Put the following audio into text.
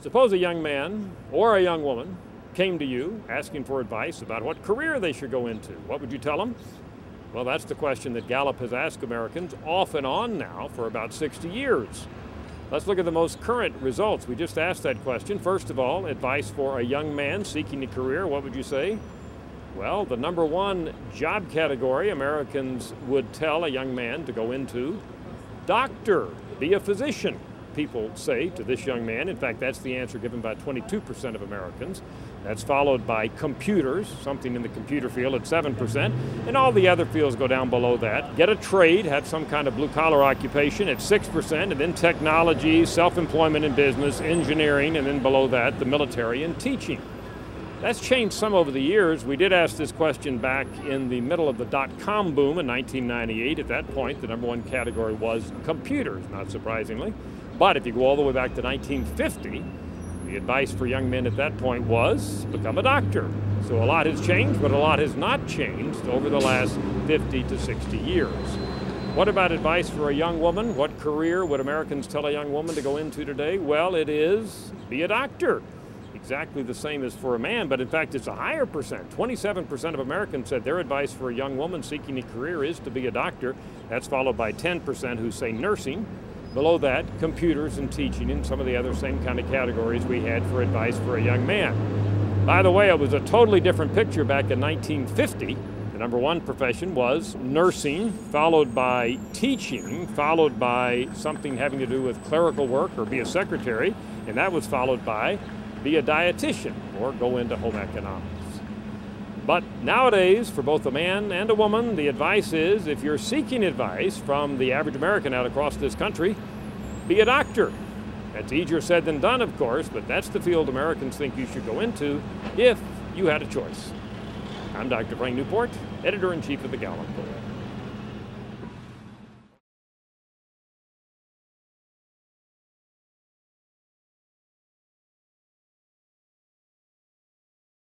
Suppose a young man or a young woman came to you asking for advice about what career they should go into. What would you tell them? Well, that's the question that Gallup has asked Americans off and on now for about 60 years. Let's look at the most current results. We just asked that question. First of all, advice for a young man seeking a career, what would you say? Well, the number one job category Americans would tell a young man to go into: doctor, be a physician, people say to this young man. In fact, that's the answer given by 22% of Americans. That's followed by computers, something in the computer field at 7%, and all the other fields go down below that. Get a trade, have some kind of blue-collar occupation at 6%, and then technology, self-employment in business, engineering, and then below that, the military and teaching. That's changed some over the years. We did ask this question back in the middle of the .com boom in 1998. At that point, the number one category was computers, not surprisingly. But if you go all the way back to 1950, the advice for young men at that point was become a doctor. So a lot has changed, but a lot has not changed over the last 50 to 60 years. What about advice for a young woman? What career would Americans tell a young woman to go into today? Well, it is be a doctor. Exactly the same as for a man, but in fact it's a higher percent. 27% of Americans said their advice for a young woman seeking a career is to be a doctor. That's followed by 10% who say nursing. Below that, computers and teaching, and some of the other same kind of categories we had for advice for a young man. By the way, it was a totally different picture back in 1950. The number one profession was nursing, followed by teaching, followed by something having to do with clerical work or be a secretary, and that was followed by be a dietitian or go into home economics. But nowadays, for both a man and a woman, the advice is, if you're seeking advice from the average American out across this country, be a doctor. That's easier said than done, of course, but that's the field Americans think you should go into if you had a choice. I'm Dr. Frank Newport, Editor-in-Chief of the Gallup.com.